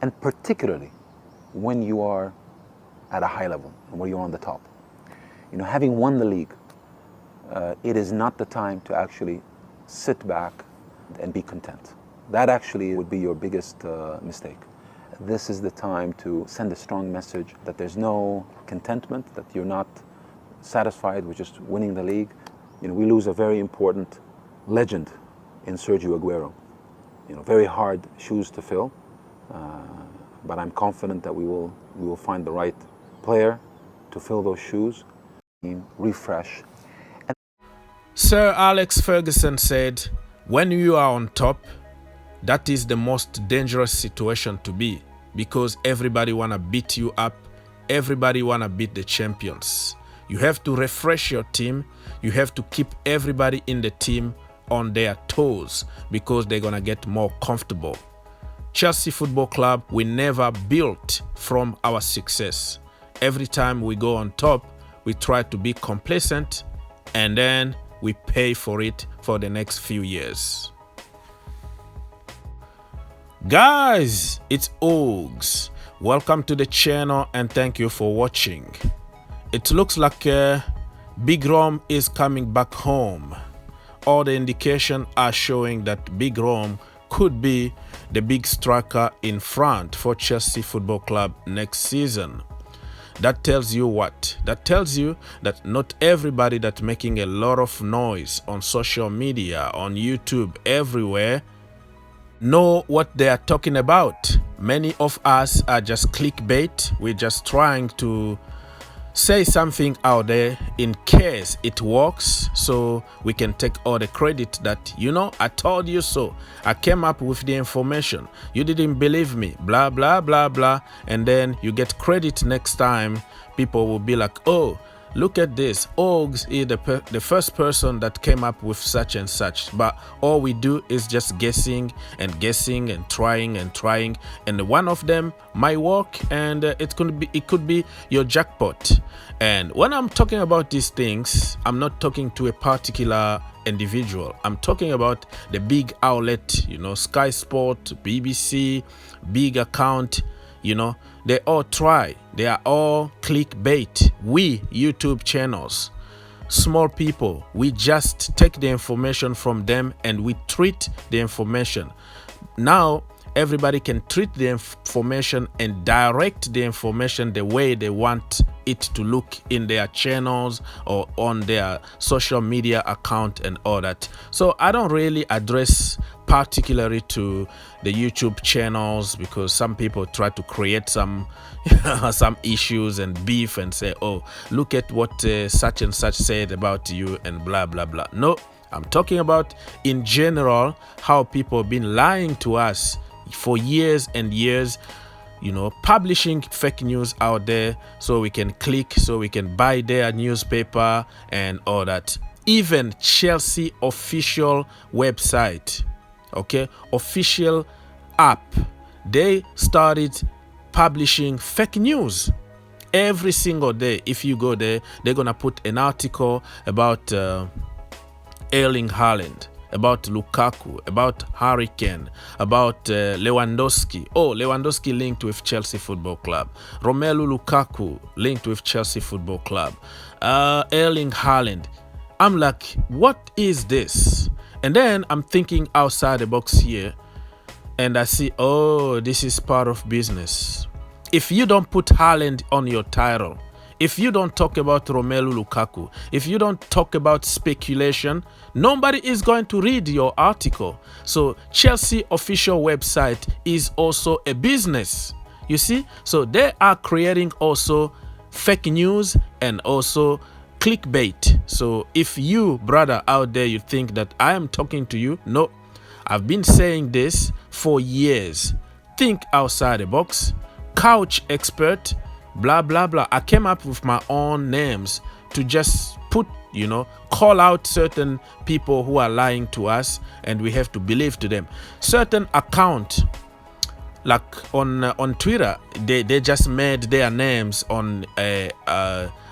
and particularly when you are at a high level and where you're on the top. Having won the league, it is not the time to actually sit back and be content. That actually would be your biggest mistake. This is the time to send a strong message that there's no contentment, that you're not satisfied with just winning the league. We lose a very important legend in Sergio Aguero. Very hard shoes to fill, but I'm confident that we will find the right player to fill those shoes, refresh. Sir Alex Ferguson said, when you are on top, that is the most dangerous situation to be, because everybody want to beat you up, everybody want to beat the champions. You have to refresh your team, you have to keep everybody in the team on their toes, because they're going to get more comfortable. Chelsea Football Club, we never built from our success. Every time we go on top, we try to be complacent, and then we pay for it for the next few years. Guys, it's Ogs. Welcome to the channel and thank you for watching. It looks like Big Rom is coming back home. All the indications are showing that Big Rom could be the big striker in front for Chelsea Football Club next season. That tells you what? That tells you that not everybody that's making a lot of noise on social media, on YouTube, everywhere, know what they are talking about. Many of us are just clickbait. We're just trying to say something out there in case it works, so we can take all the credit that, I told you so. I came up with the information. You didn't believe me, blah, blah, blah, blah. And then you get credit next time. People will be like, oh, look at this. Ogs is the first person that came up with such and such. But all we do is just guessing and trying. And one of them might work, and it could be your jackpot. And when I'm talking about these things, I'm not talking to a particular individual. I'm talking about the big outlet, Sky Sport, BBC, big account, they all try. They are all clickbait. We YouTube channels, small people, we just take the information from them and we treat the information. Now everybody can treat the information and direct the information the way they want it to look in their channels or on their social media account and all that. So I don't really address particularly to the YouTube channels, because some people try to create some issues and beef and say, oh, look at what such and such said about you and blah blah blah. No, I'm talking about in general how people have been lying to us for years and years, publishing fake news out there so we can click, so we can buy their newspaper and all that. Even Chelsea official website, official app, they started publishing fake news every single day. If you go there, they're gonna put an article about Erling Haaland, about Lukaku, about Hurricane, about Lewandowski. Oh, Lewandowski linked with Chelsea Football Club. Romelu Lukaku linked with Chelsea Football Club. Erling Haaland. I'm like, what is this? And then I'm thinking outside the box here, and I see, oh, this is part of business. If you don't put Haaland on your title, if you don't talk about Romelu Lukaku, if you don't talk about speculation, nobody is going to read your article. So Chelsea official website is also a business. You see? So they are creating also fake news and also clickbait. So if you, brother out there, you think that I am talking to you, no. I've been saying this for years. Think outside the box. Couch expert, blah blah blah. I came up with my own names to just put, call out certain people who are lying to us, and we have to believe to them. Certain account, like on Twitter, they just made their names on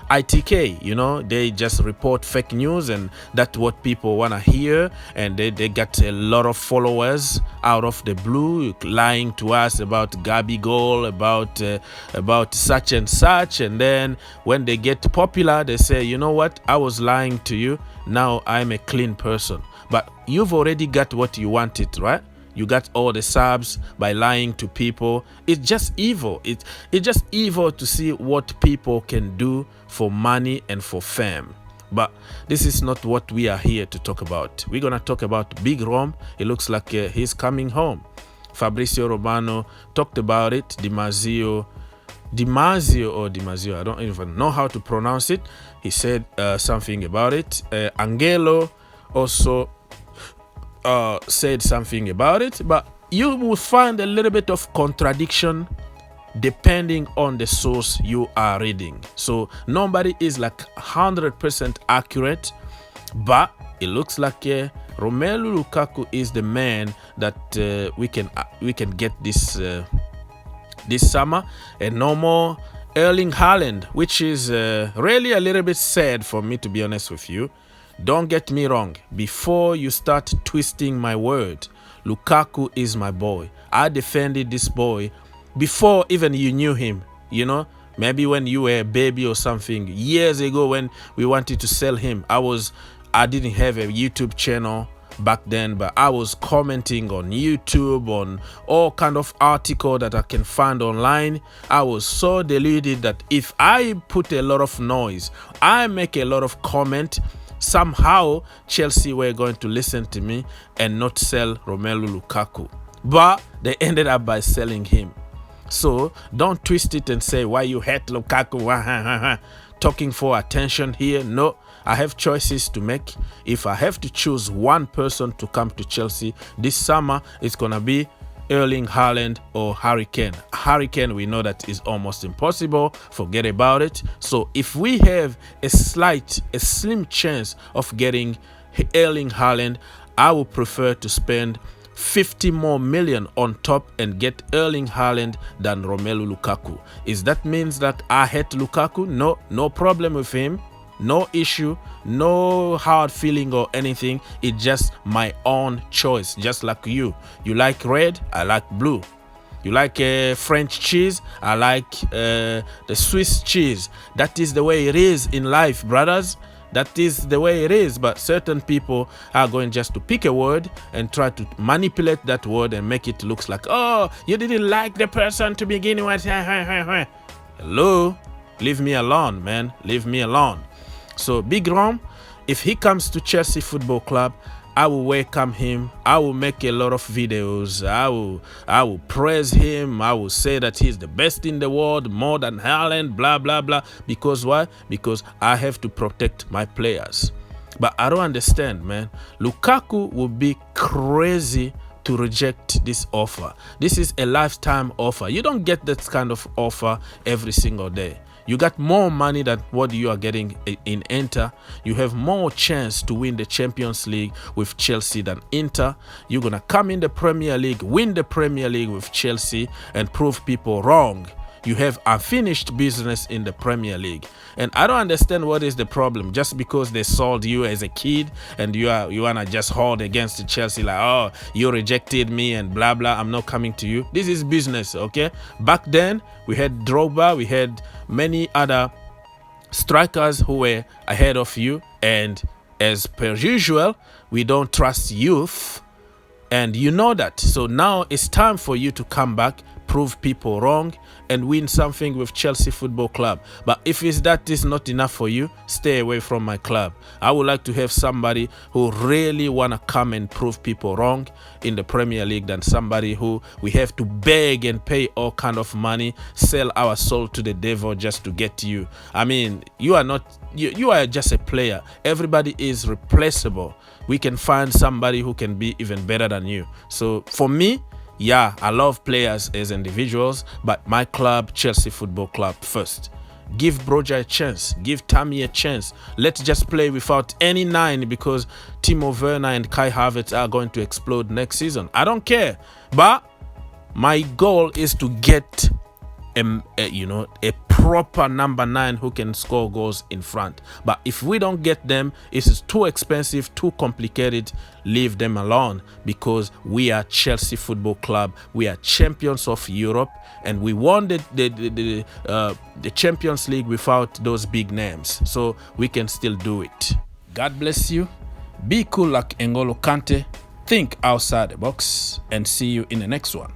ITK, you know, they just report fake news, and that's what people want to hear, and they get a lot of followers out of the blue, lying to us about Gabi goal, about such and such, and then when they get popular, they say, you know what, I was lying to you, now I'm a clean person. But you've already got what you wanted, right? You got all the subs by lying to people. It's just evil. It's just evil to see what people can do for money and for fame. But this is not what we are here to talk about. We're going to talk about Big Rom. It looks like he's coming home. Fabrizio Romano talked about it. Dimazio, I don't even know how to pronounce it. He said something about it. Angelo also said something about it, but you will find a little bit of contradiction depending on the source you are reading. So nobody is like 100% accurate, but it looks like Romelu Lukaku is the man that we can get this summer, and no more Erling Haaland, which is really a little bit sad for me, to be honest with you. Don't get me wrong. Before you start twisting my word, Lukaku is my boy. I defended this boy before even you knew him. You know, maybe when you were a baby or something, years ago when we wanted to sell him. I didn't have a YouTube channel back then, but I was commenting on YouTube on all kind of article that I can find online. I was so deluded that if I put a lot of noise, I make a lot of comment, somehow Chelsea were going to listen to me and not sell Romelu Lukaku. But they ended up by selling him. So don't twist it and say why you hate Lukaku. Talking for attention here. No, I have choices to make. If I have to choose one person to come to Chelsea this summer, it's gonna be Erling Haaland or Harry Kane. Harry Kane, we know that is almost impossible. Forget about it. So if we have a slim chance of getting Erling Haaland, I would prefer to spend 50 more million on top and get Erling Haaland than Romelu Lukaku. Is that means that I hate Lukaku? No problem with him. No issue, no hard feeling or anything. It's just my own choice, just like you. You like red, I like blue. You like French cheese, I like the Swiss cheese. That is the way it is in life, brothers. That is the way it is. But certain people are going just to pick a word and try to manipulate that word and make it look like, oh, you didn't like the person to begin with. Hello? Leave me alone, man. Leave me alone. So Big Rom, if he comes to Chelsea Football Club, I will welcome him. I will make a lot of videos. I will praise him. I will say that he's the best in the world, more than Haaland, blah, blah, blah. Because why? Because I have to protect my players. But I don't understand, man. Lukaku would be crazy to reject this offer. This is a lifetime offer. You don't get that kind of offer every single day. You got more money than what you are getting in Inter. You have more chance to win the Champions League with Chelsea than Inter. You're going to come in the Premier League, win the Premier League with Chelsea and prove people wrong. You have unfinished business in the Premier League. And I don't understand what is the problem. Just because they sold you as a kid and you want to just hold against the Chelsea like, oh, you rejected me and blah, blah, I'm not coming to you. This is business, okay? Back then, we had Drogba, we had many other strikers who were ahead of you. And as per usual, we don't trust youth. And you know that. So now it's time for you to come back, prove people wrong, and win something with Chelsea Football Club. But if that is not enough for you, stay away from my club. I would like to have somebody who really want to come and prove people wrong in the Premier League than somebody who we have to beg and pay all kind of money, sell our soul to the devil just to get you. I mean, you are just a player. Everybody is replaceable. We can find somebody who can be even better than you. So for me, yeah, I love players as individuals, but my club, Chelsea Football Club, first. Give Broja a chance. Give Tammy a chance. Let's just play without any 9 because Timo Werner and Kai Havertz are going to explode next season. I don't care. But my goal is to get a proper number 9 who can score goals in front. But if we don't get them, it's too expensive, too complicated, leave them alone, because we are Chelsea Football Club. We are champions of Europe, and we won the Champions League without those big names, so we can still do it. God bless you. Be cool like N'Golo Kante. Think outside the box, and see you in the next one.